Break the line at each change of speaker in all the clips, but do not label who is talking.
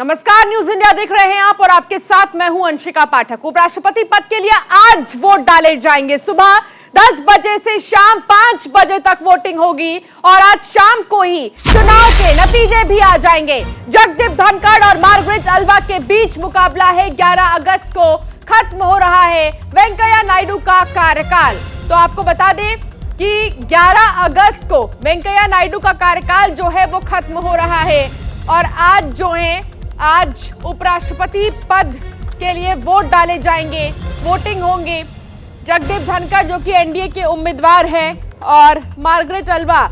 नमस्कार, news India देख रहे हैं आप और आपके साथ मैं हूं अंशिका पाठक। उपराष्ट्रपति पद के लिए आज वोट डाले जाएंगे। सुबह 10 बजे से शाम 5 बजे तक वोटिंग होगी और आज शाम को ही चुनाव के नतीजे भी आ जाएंगे। जगदीप धनखड़ और मार्गरेट अल्वा के बीच मुकाबला है। 11 अगस्त को खत्म हो रहा है वेंकैया नायडू का कार्यकाल। तो आपको बता दें कि 11 अगस्त को वेंकैया नायडू का कार्यकाल जो है वो खत्म हो रहा है और आज उपराष्ट्रपति पद के लिए वोट डाले जाएंगे, वोटिंग होंगे। जगदीप धनखड़ जो कि एनडीए के उम्मीदवार हैं और मार्गरेट अल्वा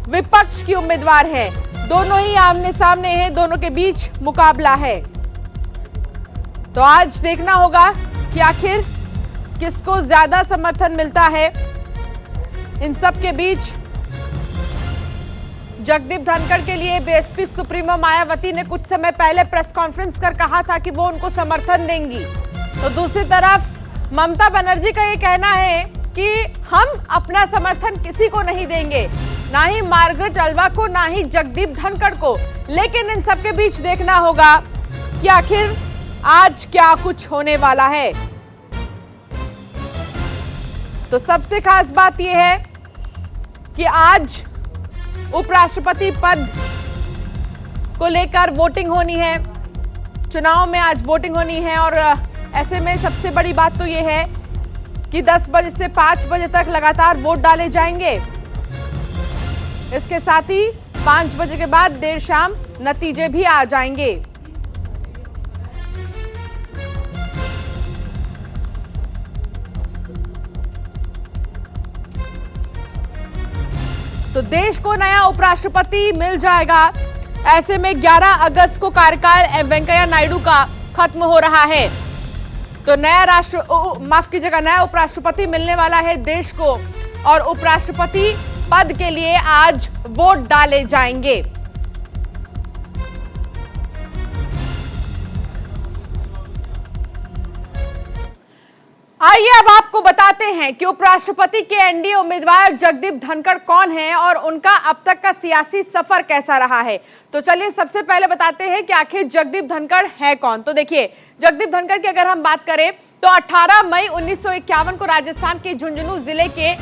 विपक्ष की उम्मीदवार है। दोनों ही आमने सामने हैं, दोनों के बीच मुकाबला है। तो आज देखना होगा कि आखिर किसको ज्यादा समर्थन मिलता है। इन सब के बीच जगदीप धनखड़ के लिए बीएसपी सुप्रीमो मायावती ने कुछ समय पहले प्रेस कॉन्फ्रेंस कर कहा था कि वो उनको समर्थन देंगी। तो दूसरी तरफ ममता बनर्जी का ये कहना है कि हम अपना समर्थन किसी को नहीं देंगे, ना ही मार्गरेट अल्वा को, ना ही जगदीप धनखड़ को। लेकिन इन सब के बीच देखना होगा कि आखिर आज क्या कुछ होने वाला है। तो सबसे खास बात यह है कि आज उपराष्ट्रपति पद को लेकर वोटिंग होनी है। चुनाव में आज वोटिंग होनी है और ऐसे में सबसे बड़ी बात तो यह है कि 10 बजे से 5 बजे तक लगातार वोट डाले जाएंगे। इसके साथ ही 5 बजे के बाद देर शाम नतीजे भी आ जाएंगे। तो देश को नया उपराष्ट्रपति मिल जाएगा। ऐसे में 11 अगस्त को कार्यकाल वेंकैया नायडू का खत्म हो रहा है। तो नया उपराष्ट्रपति मिलने वाला है देश को और उपराष्ट्रपति पद के लिए आज वोट डाले जाएंगे। आइए अब आपको बताते हैं कि उपराष्ट्रपति के एनडीए उम्मीदवार जगदीप धनखड़ कौन हैं और उनका अब तक का सियासी सफर कैसा रहा है। तो चलिए सबसे पहले बताते हैं कि आखिर जगदीप धनखड़ है कौन। तो देखिए, जगदीप धनखड़ की अगर हम बात करें तो 18 मई 1951 को राजस्थान के झुंझुनू जिले के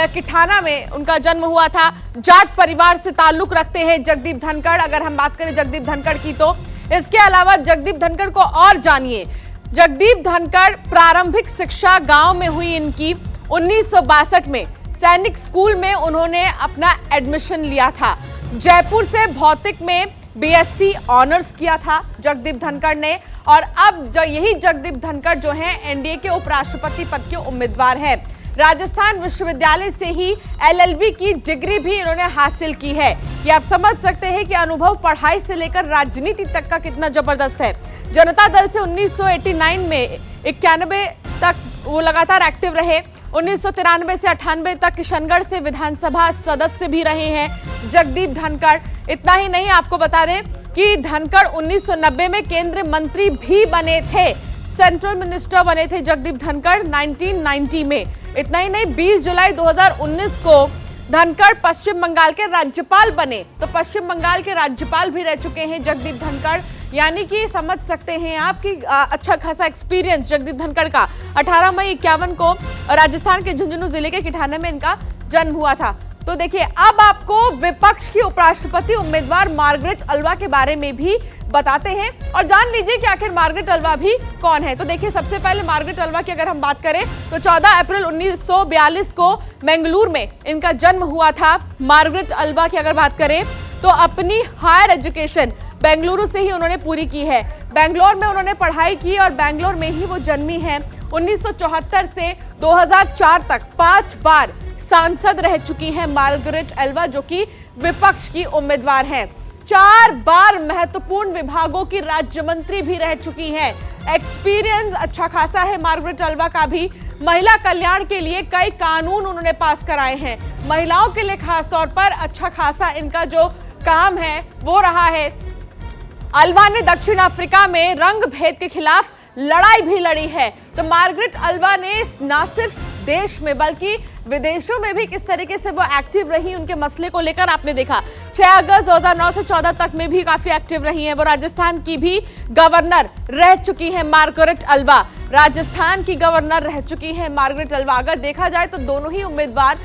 किठाना में उनका जन्म हुआ था। जाट परिवार से ताल्लुक रखते हैं जगदीप धनखड़। अगर हम बात करें जगदीप धनखड़ की तो इसके अलावा जगदीप धनखड़ को और जानिए। जगदीप धनखड़ प्रारंभिक शिक्षा गांव में हुई इनकी। 1962 में सैनिक स्कूल में उन्होंने अपना एडमिशन लिया था। जयपुर से भौतिक में बीएससी ऑनर्स किया था जगदीप धनखड़ ने और अब यही जगदीप धनखड़ जो है एनडीए के उपराष्ट्रपति पद के उम्मीदवार है। राजस्थान विश्वविद्यालय से ही एलएलबी की डिग्री भी इन्होंने हासिल की है। ये आप समझ सकते हैं कि अनुभव पढ़ाई से लेकर राजनीति तक का कितना जबरदस्त है। जनता दल से 1989 में 91 तक वो लगातार एक्टिव रहे। 1993 से 98 तक किशनगढ़ से विधानसभा सदस्य भी रहे हैं जगदीप धनखड़। इतना ही नहीं, आपको बता दें कि धनखड़ 1990 में केंद्रीय मंत्री भी बने थे, सेंट्रल मिनिस्टर बने थे जगदीप धनखड़ 1990 में। इतना ही नहीं, 20 जुलाई 2019 को धनखड़ पश्चिम बंगाल के राज्यपाल बने। तो पश्चिम बंगाल के राज्यपाल भी रह चुके हैं जगदीप धनखड़। यानी कि समझ सकते हैं आप कि अच्छा खासा एक्सपीरियंस जगदीप धनखड़ का। 18 मई 51 को राजस्थान के झुंझुनू जिले के किठाना में इनका जन्म हुआ था। तो देखिए, अब आपको विपक्ष की उपराष्ट्रपति उम्मीदवार मार्गरेट अल्वा के बारे में भी बताते हैं और जान लीजिए कि आखिर मार्गरेट अल्वा भी कौन है। तो देखिए, सबसे पहले मार्गरेट अल्वा की अगर हम बात करें तो 14 अप्रैल 1942 को बेंगलुरु में इनका जन्म हुआ था। मार्गरेट अल्वा की अगर बात करें तो अपनी हायर एजुकेशन बेंगलुरु से ही उन्होंने पूरी की है। बेंगलोर में उन्होंने पढ़ाई की और बेंगलोर में ही वो जन्मी हैं। 1974 से 2004 तक 5 बार सांसद रह चुकी हैं मार्गरेट अल्वा, जो कि विपक्ष की उम्मीदवार हैं। 4 बार महत्वपूर्ण विभागों की राज्य मंत्री भी रह चुकी हैं। एक्सपीरियंस अच्छा खासा है मार्गरेट अल्वा का भी। महिला कल्याण के लिए कई कानून उन्होंने पास कराए हैं। महिलाओं के लिए खास तौर पर अच्छा खासा इनका जो काम है वो रहा है। अल्वा ने दक्षिण अफ्रीका में रंग भेद के खिलाफ लड़ाई भी लड़ी है। तो मार्गरेट अल्वा ने न सिर्फ देश में बल्कि विदेशों में भी किस तरीके से वो एक्टिव रही उनके मसले को लेकर आपने देखा। 6 अगस्त 2009 से 14 तक में भी काफी एक्टिव रही हैं। वो राजस्थान की भी गवर्नर रह चुकी हैं मार्गरेट अल्वा। राजस्थान की गवर्नर रह चुकी हैं मार्गरेट अल्वा। अगर देखा जाए तो दोनों ही उम्मीदवार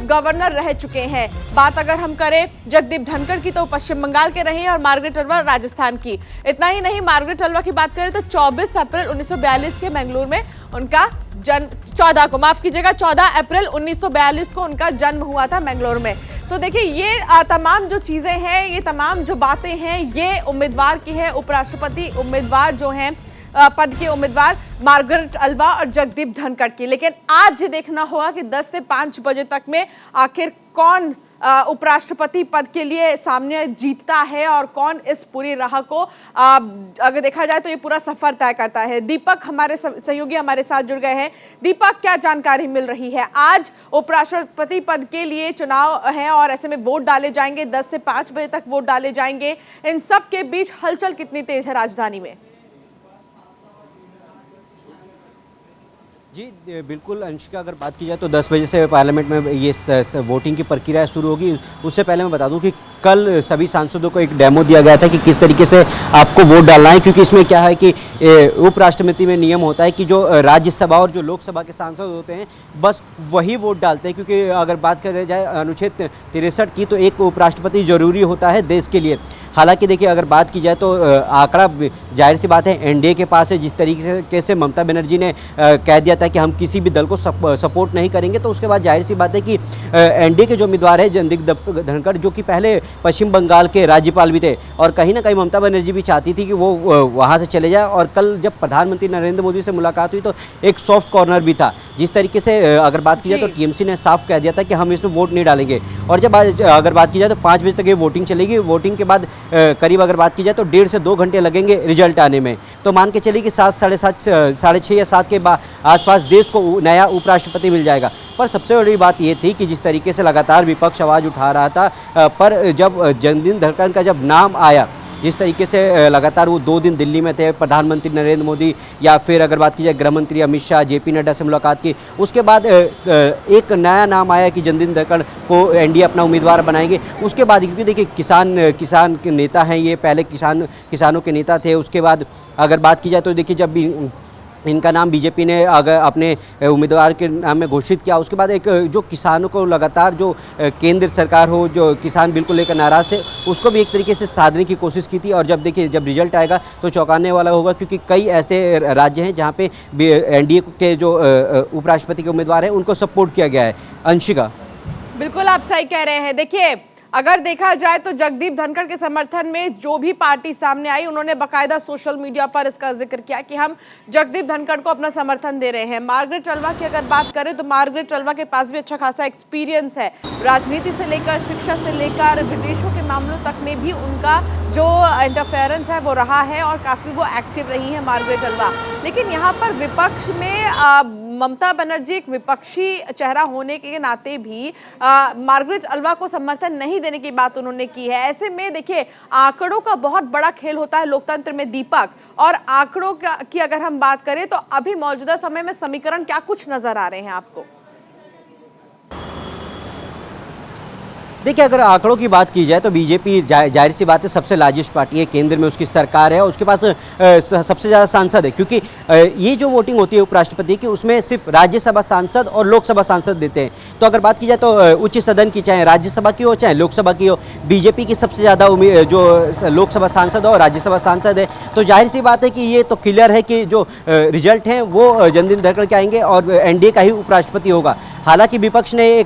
गवर्नर रह चुके हैं। बात अगर हम करें जगदीप धनखड़ की तो पश्चिम बंगाल के रहे हैं और मार्गरेट अल्वा राजस्थान की। इतना ही नहीं, मार्गरेट अल्वा की बात करें तो 24 अप्रैल 1942 के बेंगलुरु में उनका जन्म 14 अप्रैल 1942 को उनका जन्म हुआ था बेंगलुरु में। तो देखिए ये तमाम जो चीजें हैं, ये तमाम जो बातें हैं, ये उम्मीदवार की है। उपराष्ट्रपति उम्मीदवार जो हैं, पद के उम्मीदवार मार्गरेट अल्वा और जगदीप धनखड़ की। लेकिन आज ये देखना होगा कि 10 से 5 बजे तक में आखिर कौन उपराष्ट्रपति पद के लिए सामने जीतता है और कौन इस पूरी राह को अगर देखा जाए तो ये पूरा सफर तय करता है। दीपक हमारे सहयोगी हमारे साथ जुड़ गए हैं। दीपक, क्या जानकारी मिल रही है? आज उपराष्ट्रपति पद के लिए चुनाव है और ऐसे में वोट डाले जाएंगे, 10 से 5 बजे तक वोट डाले जाएंगे। इन सब के बीच हलचल कितनी तेज है राजधानी में?
जी बिल्कुल अंशिका, अगर बात की जाए तो 10 बजे से पार्लियामेंट में ये वोटिंग की प्रक्रिया शुरू होगी। उससे पहले मैं बता दूं कि कल सभी सांसदों को एक डेमो दिया गया था कि किस तरीके से आपको वोट डालना है, क्योंकि इसमें क्या है कि उपराष्ट्रपति में नियम होता है कि जो राज्यसभा और जो लोकसभा के सांसद होते हैं बस वही वोट डालते हैं। क्योंकि अगर बात करें जाए अनुच्छेद 63 की, तो एक उपराष्ट्रपति जरूरी होता है देश के लिए। हालांकि देखिए अगर बात की जाए तो आंकड़ा जाहिर सी बात है एनडीए के पास है। जिस तरीके से ममता बनर्जी ने कह दिया था कि हम किसी भी दल को सपोर्ट नहीं करेंगे, तो उसके बाद जाहिर सी बात है कि एनडीए के जो उम्मीदवार है जगदीप धनखड़, जो कि पहले पश्चिम बंगाल के राज्यपाल भी थे, और कहीं ना कहीं ममता बनर्जी भी चाहती थी कि वो वहाँ से चले जाए। और कल जब प्रधानमंत्री नरेंद्र मोदी से मुलाकात हुई तो एक सॉफ्ट कॉर्नर भी था। जिस तरीके से अगर बात की जाए तो टीएमसी ने साफ कह दिया था कि हम इसमें वोट नहीं डालेंगे। और जब अगर बात की जाए तो 5 बजे तक ये वोटिंग चलेगी। वोटिंग के बाद करीब अगर बात की जाए तो 1.5 से 2 घंटे लगेंगे रिजल्ट आने में। तो मान के चलिए कि 7, साढ़े 6 या 7 के आसपास देश को नया उपराष्ट्रपति मिल जाएगा। पर सबसे बड़ी बात ये थी कि जिस तरीके से लगातार विपक्ष आवाज़ उठा रहा था, पर जब जगदीप धनखड़ का जब नाम आया, जिस तरीके से लगातार वो 2 दिन दिल्ली में थे, प्रधानमंत्री नरेंद्र मोदी या फिर अगर बात की जाए गृह मंत्री अमित शाह, जेपी नड्डा से मुलाकात की, उसके बाद एक नया नाम आया कि जगदीप धनखड़ को एनडीए अपना उम्मीदवार बनाएंगे। उसके बाद क्योंकि देखिए किसान के नेता हैं ये, पहले किसानों के नेता थे। उसके बाद अगर बात की जाए तो देखिए जब भी इनका नाम बीजेपी ने अगर अपने उम्मीदवार के नाम में घोषित किया, उसके बाद एक जो किसानों को लगातार जो केंद्र सरकार हो, जो किसान बिल्कुल लेकर नाराज़ थे, उसको भी एक तरीके से साधने की कोशिश की थी। और जब देखिए जब रिजल्ट आएगा तो चौंकाने वाला होगा, क्योंकि कई ऐसे राज्य हैं जहां पे एनडीए के जो उपराष्ट्रपति के उम्मीदवार हैं उनको सपोर्ट किया गया है। अंशिका,
बिल्कुल आप सही कह रहे हैं। देखिए अगर देखा जाए तो जगदीप धनखड़ के समर्थन में जो भी पार्टी सामने आई, उन्होंने बाकायदा सोशल मीडिया पर इसका जिक्र किया कि हम जगदीप धनखड़ को अपना समर्थन दे रहे हैं। मार्गरेट अल्वा की अगर बात करें तो मार्गरेट अल्वा के पास भी अच्छा खासा एक्सपीरियंस है, राजनीति से लेकर शिक्षा से लेकर विदेशों के मामलों तक में भी उनका जो इंटरफेरेंस है वो रहा है और काफ़ी वो एक्टिव रही है मार्गरेट अल्वा। लेकिन यहाँ पर विपक्ष में ममता बनर्जी एक विपक्षी चेहरा होने के नाते भी मार्गरेट अल्वा को समर्थन नहीं देने की बात उन्होंने की है। ऐसे में देखिए आंकड़ों का बहुत बड़ा खेल होता है लोकतंत्र में दीपक, और आंकड़ों की अगर हम बात करें तो अभी मौजूदा समय में समीकरण क्या कुछ नजर आ रहे हैं आपको?
देखिए अगर आंकड़ों की बात की जाए तो बीजेपी जाहिर सी बात है सबसे लार्जेस्ट पार्टी है, केंद्र में उसकी सरकार है और उसके पास सबसे ज़्यादा सांसद है। क्योंकि ये जो वोटिंग होती है उपराष्ट्रपति की, उसमें सिर्फ राज्यसभा सांसद और लोकसभा सांसद देते हैं। तो अगर बात की जाए तो उच्च सदन की, चाहे राज्यसभा की हो चाहे लोकसभा की हो, बीजेपी की सबसे ज़्यादा जो लोकसभा सांसद और राज्यसभा सांसद है। तो जाहिर सी बात है कि ये तो क्लियर है कि जो रिजल्ट हैं वो जगदीप धनखड़ के आएंगे और एनडीए का ही उपराष्ट्रपति होगा। हालांकि विपक्ष ने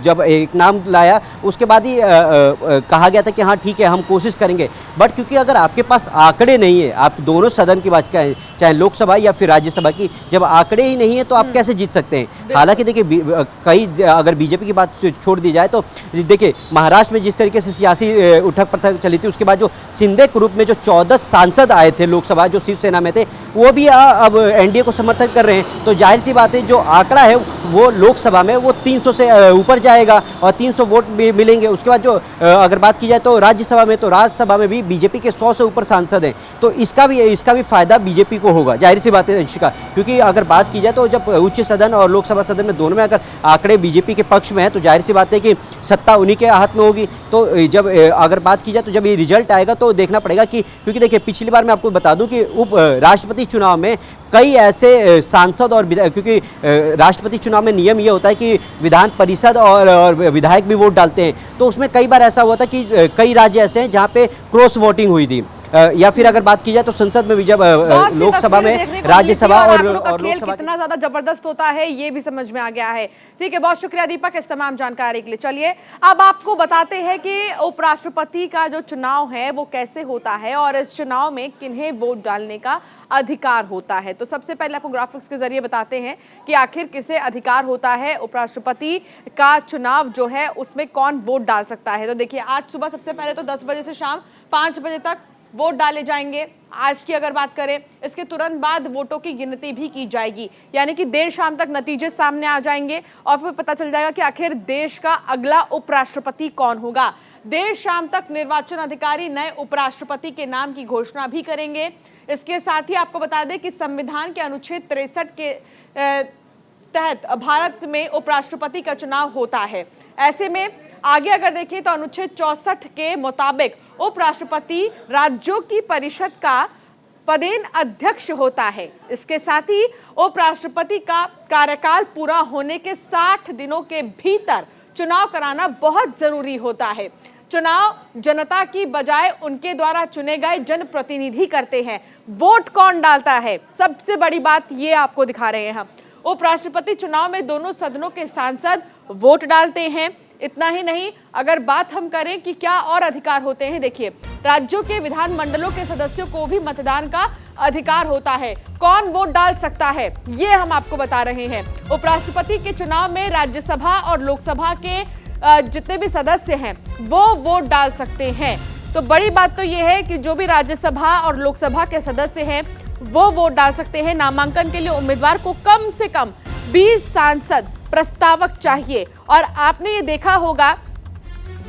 जब एक नाम लाया उसके बाद ही कहा गया था कि हाँ ठीक है हम कोशिश करेंगे। बट क्योंकि अगर आपके पास आंकड़े नहीं है, आप दोनों सदन की बात करें चाहे लोकसभा या फिर राज्यसभा की, जब आंकड़े ही नहीं है तो आप कैसे जीत सकते हैं। हालांकि देखिए कई अगर बीजेपी की बात छोड़ दी जाए तो देखिए महाराष्ट्र में जिस तरीके से सियासी उठक पटक चली थी, उसके बाद जो शिंदे ग्रुप में जो 14 सांसद आए थे लोकसभा जो शिवसेना में थे, वो भी अब एनडीए को समर्थन कर रहे हैं। तो जाहिर सी बात है जो आंकड़ा है वो लोकसभा लोकसभा में वो 300 से ऊपर जाएगा और 300 वोट भी मिलेंगे। उसके बाद जो अगर बात की जाए तो राज्यसभा में भी बीजेपी के 100 से ऊपर सांसद हैं, तो इसका भी फायदा बीजेपी को होगा, जाहिर सी बात है अंशिका। क्योंकि अगर बात की जाए तो जब उच्च सदन और लोकसभा सदन में दोनों में अगर आंकड़े बीजेपी के पक्ष में है तो जाहिर सी बात है कि सत्ता उन्हीं के हाथ में होगी। तो जब अगर बात की जाए तो जब ये रिजल्ट आएगा तो देखना पड़ेगा कि, क्योंकि देखिए पिछली बार मैं आपको बता दूं कि उप राष्ट्रपति चुनाव में कई ऐसे सांसद और क्योंकि राष्ट्रपति चुनाव में नियम ये होता है कि विधान परिषद और विधायक भी वोट डालते हैं, तो उसमें कई बार ऐसा हुआ था कि कई राज्य ऐसे हैं जहाँ पे क्रॉस वोटिंग हुई थी। या फिर अगर बात की जाए तो संसद में भी जब लोकसभा में राज्यसभा और लोकसभा
कितना ज्यादा जबरदस्त होता है ये भी समझ में आ गया है। ठीक है, बहुत शुक्रिया दीपक इस तमाम जानकारी के लिए। चलिए अब आपको बताते हैं कि उपराष्ट्रपति का जो चुनाव है वो कैसे होता है और इस चुनाव में किन्हें वोट डालने का अधिकार होता है। तो सबसे पहले आपको ग्राफिक्स के जरिए बताते हैं कि आखिर किसे अधिकार होता है, उपराष्ट्रपति का चुनाव जो है उसमें कौन वोट डाल सकता है। तो देखिए आज सुबह सबसे पहले तो 10 बजे से शाम 5 बजे तक वोट डाले जाएंगे। आज की अगर बात करें, इसके तुरंत बाद वोटों की गिनती भी की जाएगी, यानी कि देर शाम तक नतीजे सामने आ जाएंगे और फिर पता चल जाएगा कि आखिर देश का अगला उपराष्ट्रपति कौन होगा। देर शाम तक निर्वाचन अधिकारी नए उपराष्ट्रपति के नाम की घोषणा भी करेंगे। इसके साथ ही आपको बता दें कि संविधान के अनुच्छेद 63 के तहत भारत में उपराष्ट्रपति का चुनाव होता है। ऐसे में आगे अगर देखें तो अनुच्छेद 64 के मुताबिक उपराष्ट्रपति राज्यों की परिषद का पदेन अध्यक्ष होता है। इसके साथ ही उपराष्ट्रपति का कार्यकाल पूरा होने के 60 दिनों के भीतर चुनाव कराना बहुत जरूरी होता है। चुनाव जनता की बजाय उनके द्वारा चुने गए जनप्रतिनिधि करते हैं। वोट कौन डालता है, सबसे बड़ी बात ये आपको दिखा रहे हैं हम। उपराष्ट्रपति चुनाव में दोनों सदनों के सांसद वोट डालते हैं। इतना ही नहीं, अगर बात हम करें कि क्या और अधिकार होते हैं, देखिए राज्यों के विधानमंडलों के सदस्यों को भी मतदान का अधिकार होता है। कौन वोट डाल सकता है ये हम आपको बता रहे हैं। उपराष्ट्रपति के चुनाव में राज्यसभा और लोकसभा के जितने भी सदस्य हैं वो वोट डाल सकते हैं। तो बड़ी बात तो ये है कि जो भी राज्यसभा और लोकसभा के सदस्य हैं वो वोट डाल सकते हैं। नामांकन के लिए उम्मीदवार को कम से कम 20 सांसद प्रस्तावक चाहिए। और आपने ये देखा होगा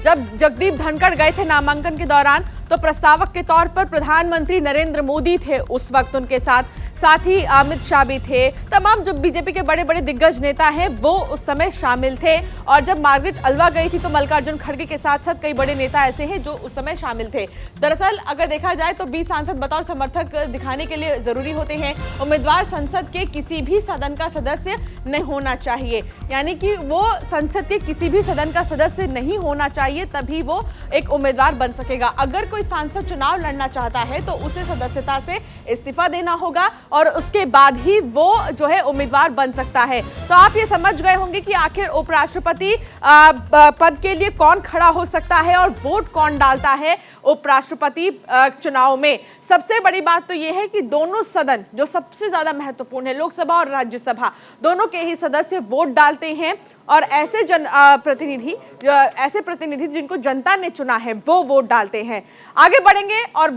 जब जगदीप धनखड़ गए थे नामांकन के दौरान तो प्रस्तावक के तौर पर प्रधानमंत्री नरेंद्र मोदी थे उस वक्त उनके साथ ही अमित शाह भी थे। तमाम जो बीजेपी के बड़े बड़े दिग्गज नेता हैं वो उस समय शामिल थे। और जब मार्गरेट अलवा गई थी तो मल्लिकार्जुन खड़गे के साथ साथ कई बड़े नेता ऐसे हैं जो उस समय शामिल थे। दरअसल अगर देखा जाए तो 20 सांसद बतौर समर्थक दिखाने के लिए जरूरी होते हैं। उम्मीदवार संसद के किसी भी सदन का सदस्य नहीं होना चाहिए, यानी कि वो संसद के किसी भी सदन का सदस्य नहीं होना चाहिए, तभी वो एक उम्मीदवार बन सकेगा। अगर कोई सांसद चुनाव लड़ना चाहता है तो उसे सदस्यता से इस्तीफा देना होगा और उसके बाद ही वो जो है उम्मीदवार बन सकता है। तो आप ये समझ गए होंगे कि आखिर उपराष्ट्रपति पद के लिए कौन खड़ा हो सकता है और वोट कौन डालता है उपराष्ट्रपति चुनाव में। सबसे बड़ी बात तो ये है कि दोनों सदन जो सबसे ज्यादा महत्वपूर्ण है, लोकसभा और राज्यसभा, दोनों के ही सदस्य वोट डालते हैं और ऐसे प्रतिनिधि जिनको जनता ने चुना है वो वोट डालते हैं। आगे बढ़ेंगे और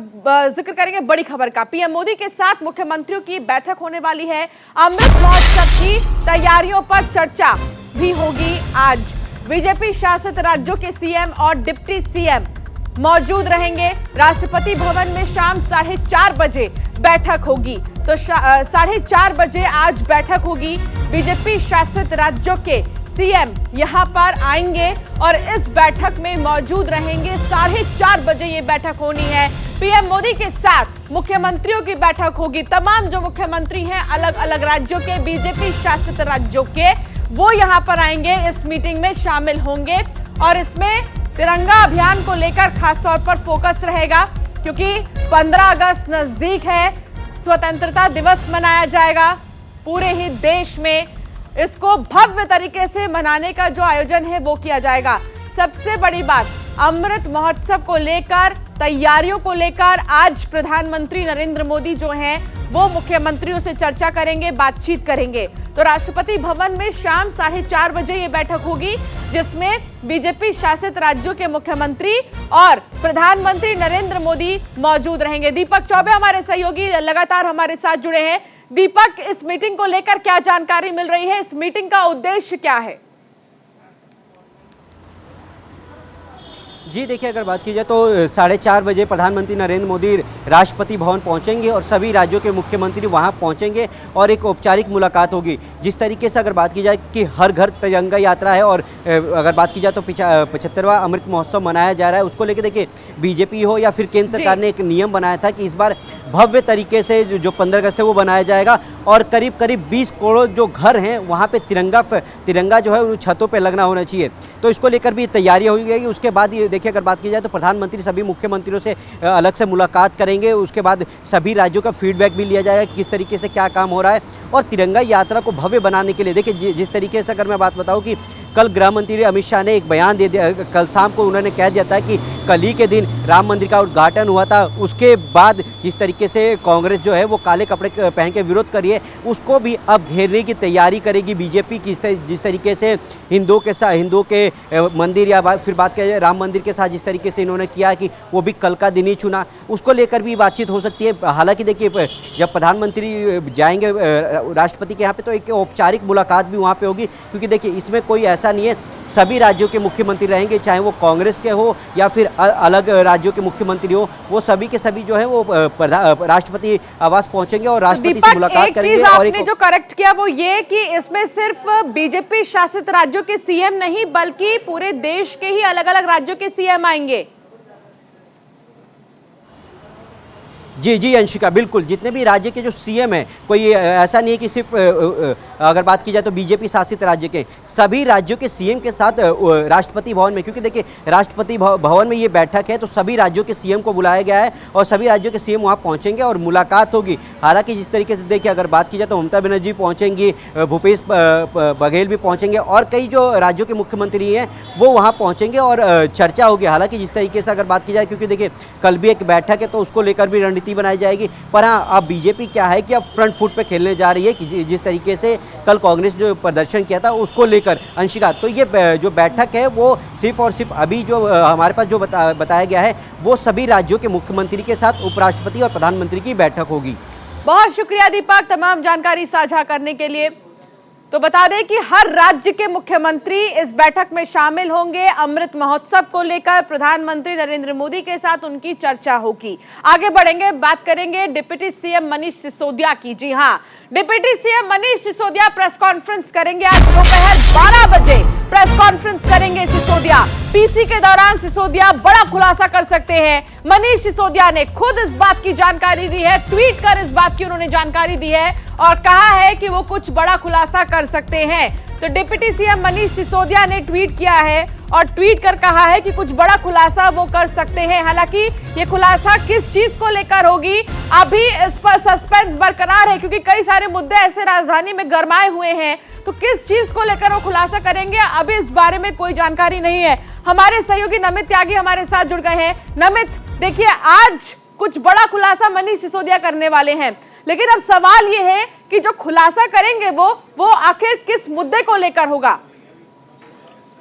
जिक्र करेंगे बड़ी खबर का। पीएम मोदी के साथ मुख्यमंत्रियों की बैठक होने वाली है। अमृत महोत्सव की तैयारियों पर चर्चा भी होगी आज। बीजेपी शासित राज्यों के सीएम और डिप्टी सीएम मौजूद रहेंगे। राष्ट्रपति भवन में शाम 4:30 बजे बैठक होगी। तो 4:30 बजे आज बैठक होगी। बीजेपी शासित राज्यों के सीएम यहां पर आएंगे और इस बैठक में मौजूद रहेंगे। 4:30 बजे ये बैठक होनी है। पीएम मोदी के साथ मुख्यमंत्रियों की बैठक होगी। तमाम जो मुख्यमंत्री हैं अलग अलग राज्यों के, बीजेपी शासित राज्यों के, वो यहां पर आएंगे, इस मीटिंग में शामिल होंगे। और इसमें तिरंगा अभियान को लेकर खासतौर पर फोकस रहेगा क्योंकि 15 अगस्त नजदीक है। स्वतंत्रता दिवस मनाया जाएगा पूरे ही देश में। इसको भव्य तरीके से मनाने का जो आयोजन है वो किया जाएगा। सबसे बड़ी बात, अमृत महोत्सव को लेकर, तैयारियों को लेकर आज प्रधानमंत्री नरेंद्र मोदी जो हैं वो मुख्यमंत्रियों से चर्चा करेंगे, बातचीत करेंगे। तो राष्ट्रपति भवन में शाम 4:30 बजे ये बैठक होगी जिसमें बीजेपी शासित राज्यों के मुख्यमंत्री और प्रधानमंत्री नरेंद्र मोदी मौजूद रहेंगे। दीपक चौबे हमारे सहयोगी लगातार हमारे साथ जुड़े हैं। दीपक, इस मीटिंग को लेकर क्या जानकारी मिल रही है? इस मीटिंग का उद्देश्य क्या है?
जी देखिए, अगर बात की जाए तो 4:30 बजे प्रधानमंत्री नरेंद्र मोदी राष्ट्रपति भवन पहुंचेंगे और सभी राज्यों के मुख्यमंत्री वहां पहुंचेंगे और एक औपचारिक मुलाकात होगी। जिस तरीके से अगर बात की जाए कि हर घर तिरंगा यात्रा है और अगर बात की जाए तो 75वां अमृत महोत्सव मनाया जा रहा है, उसको लेकर देखिए बीजेपी हो या फिर केंद्र सरकार ने एक नियम बनाया था कि इस बार भव्य तरीके से जो 15 अगस्त है वो बनाया जाएगा और करीब करीब 20 करोड़ जो घर हैं वहाँ पे तिरंगा जो है उन छतों पे लगना होना चाहिए। तो इसको लेकर भी तैयारियां हो गई। उसके बाद ये देखिए, अगर बात की जाए तो प्रधानमंत्री सभी मुख्यमंत्रियों से अलग से मुलाकात करेंगे। उसके बाद सभी राज्यों का फीडबैक भी लिया जाएगा कि किस तरीके से क्या काम हो रहा है और तिरंगा यात्रा को भव्य बनाने के लिए देखिए जिस तरीके से अगर मैं बात बताऊं कि कल गृह मंत्री अमित शाह ने एक बयान दे दिया, कल शाम को उन्होंने कह दिया था कि कल ही के दिन राम मंदिर का उद्घाटन हुआ था। उसके बाद जिस तरीके से कांग्रेस जो है वो काले कपड़े पहन के विरोध कर रही है, उसको भी अब घेरने की तैयारी करेगी बीजेपी की। जिस तरीके से हिंदुओं के मंदिर या फिर बात करें राम मंदिर के साथ जिस तरीके से इन्होंने किया कि वो भी कल का दिन ही चुना, उसको लेकर भी बातचीत हो सकती है। हालांकि देखिए, जब प्रधानमंत्री जाएंगे राष्ट्रपति के यहाँ पे तो एक औपचारिक मुलाकात भी वहाँ पे होगी, क्योंकि देखिए इसमें कोई ऐसा नहीं है, सभी राज्यों के मुख्यमंत्री रहेंगे, चाहे वो कांग्रेस के हो या फिर अलग राज्यों के मुख्यमंत्री हो, वो सभी के सभी जो है वो राष्ट्रपति आवास पहुंचेंगे और राष्ट्रपति से मुलाकात करेंगे।
और आपने जो करेक्ट किया वो ये कि इसमें सिर्फ बीजेपी शासित राज्यों के सीएम नहीं बल्कि पूरे देश के ही अलग अलग राज्यों के सीएम आएंगे।
जी अंशिका, बिल्कुल जितने भी राज्य के जो सीएम हैं, कोई ऐसा नहीं है कि सिर्फ अगर बात की जाए तो बीजेपी शासित राज्य के सभी राज्यों के सीएम के साथ राष्ट्रपति भवन में, क्योंकि देखिए राष्ट्रपति भवन में ये बैठक है तो सभी राज्यों के सीएम को बुलाया गया है और सभी राज्यों के सीएम वहाँ पहुँचेंगे और मुलाकात होगी। हालांकि जिस तरीके से देखिए अगर बात की जाए तो ममता बनर्जी पहुँचेंगी, भूपेश बघेल भी पहुँचेंगे और कई जो राज्यों के मुख्यमंत्री हैं वो वहाँ पहुँचेंगे और चर्चा होगी। हालांकि जिस तरीके से अगर बात की जाए, क्योंकि देखिए कल भी एक बैठक है तो उसको लेकर भी रणनीति बनाई जाएगी। पर हाँ, अब बीजेपी क्या है कि अब फ्रंट फुट पे खेलने जा रही है कि जिस तरीके से कल कांग्रेस जो प्रदर्शन किया था उसको लेकर अंशिका, तो ये जो बैठक है वो सिर्फ और सिर्फ अभी जो हमारे पास जो बताया गया है वो सभी राज्यों के मुख्यमंत्री के साथ उपराष्ट्रपति और प्रधानमंत्री की बैठक होगी।
बहुत शुक्रिया दीपक तमाम जानकारी साझा करने के लिए। तो बता दें कि हर राज्य के मुख्यमंत्री इस बैठक में शामिल होंगे। अमृत महोत्सव को लेकर प्रधानमंत्री नरेंद्र मोदी के साथ उनकी चर्चा होगी। आगे बढ़ेंगे, बात करेंगे डिप्टी सीएम मनीष सिसोदिया की। जी हां, deputy CM Manish Sisodia press conference करेंगे। आज दोपहर 12 बजे प्रेस कॉन्फ्रेंस करेंगे सिसोदिया। पीसी के दौरान सिसोदिया बड़ा खुलासा कर सकते हैं। मनीष सिसोदिया ने खुद इस बात की जानकारी दी है, ट्वीट कर इस बात की उन्होंने जानकारी दी है और कहा है कि वो कुछ बड़ा खुलासा कर सकते हैं। तो डिप्टी सीएम मनीष सिसोदिया ने ट्वीट किया है और ट्वीट कर कहा है कि कुछ बड़ा खुलासा वो कर सकते हैं। हालांकि ये खुलासा किस चीज को लेकर होगी, अभी इस पर सस्पेंस बरकरार है, क्योंकि कई सारे मुद्दे ऐसे राजधानी में गरमाए हुए हैं। तो किस चीज को लेकर वो खुलासा करेंगे, अभी इस बारे में कोई जानकारी नहीं है। हमारे सहयोगी नमित त्यागी हमारे साथ जुड़ गए हैं। नमित, देखिए आज कुछ बड़ा खुलासा मनीष सिसोदिया करने वाले हैं, लेकिन अब सवाल ये है कि जो खुलासा करेंगे वो आखिर किस मुद्दे को लेकर होगा।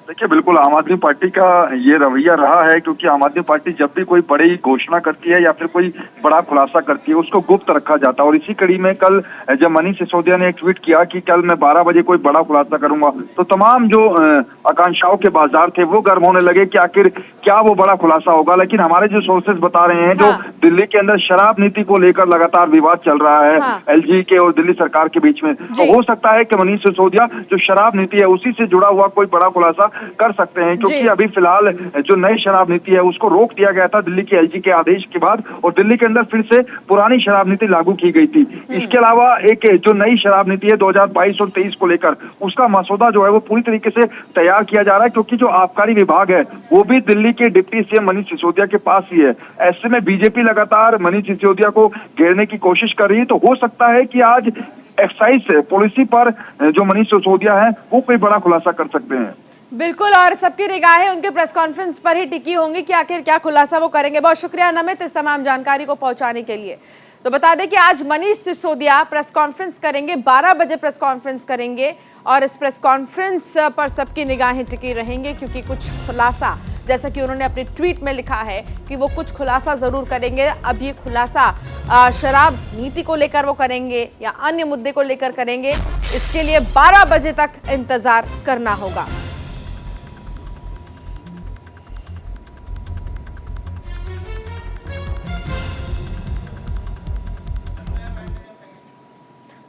देखिए, बिल्कुल आम आदमी पार्टी का ये रवैया रहा है, क्योंकि आम आदमी पार्टी जब भी कोई बड़ी घोषणा करती है या फिर कोई बड़ा खुलासा करती है उसको गुप्त रखा जाता है। और इसी कड़ी में कल जब मनीष सिसोदिया ने एक ट्वीट किया कि कल मैं 12 बजे कोई बड़ा खुलासा करूंगा, तो तमाम जो आकांक्षाओं के बाजार थे वो गर्म होने लगे कि आखिर क्या वो बड़ा खुलासा होगा। लेकिन हमारे जो सोर्सेज बता रहे हैं, जो दिल्ली के अंदर शराब नीति को लेकर लगातार विवाद चल रहा है एलजी के और दिल्ली सरकार के बीच में, तो हो सकता है कि मनीष सिसोदिया जो शराब नीति है उसी से जुड़ा हुआ कोई बड़ा खुलासा कर सकते हैं। क्योंकि अभी फिलहाल जो नई शराब नीति है उसको रोक दिया गया था दिल्ली के एलजी के आदेश के बाद, और दिल्ली के अंदर फिर से पुरानी शराब नीति लागू की गई थी। इसके अलावा एक जो नई शराब नीति है 2022 और 23 को लेकर, उसका मसौदा जो है वो पूरी तरीके से तैयार किया जा रहा है, क्योंकि जो आबकारी विभाग है वो भी दिल्ली के डिप्टी सीएम मनीष सिसोदिया के पास ही है। ऐसे में बीजेपी लगातार मनीष सिसोदिया को घेरने की कोशिश कर रही है। तो हो सकता है कि आज एक्साइज पॉलिसी पर जो मनीष सिसोदिया है वो कोई बड़ा खुलासा कर सकते हैं।
बिल्कुल, और सबकी निगाहें उनके प्रेस कॉन्फ्रेंस पर ही टिकी होंगी कि आखिर क्या खुलासा वो करेंगे। बहुत शुक्रिया नमित इस तमाम जानकारी को पहुंचाने के लिए। तो बता दें कि आज मनीष सिसोदिया प्रेस कॉन्फ्रेंस करेंगे, 12 बजे प्रेस कॉन्फ्रेंस करेंगे और इस प्रेस कॉन्फ्रेंस पर सबकी निगाहें टिकी रहेंगी, क्योंकि कुछ खुलासा, जैसा कि उन्होंने अपने ट्वीट में लिखा है कि वो कुछ खुलासा जरूर करेंगे। अब ये खुलासा शराब नीति को लेकर वो करेंगे या अन्य मुद्दे को लेकर करेंगे, इसके लिए 12 बजे तक इंतजार करना होगा।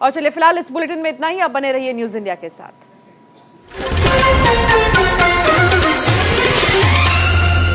और चलिए फिलहाल इस बुलेटिन में इतना ही। आप बने रहिए न्यूज इंडिया के साथ।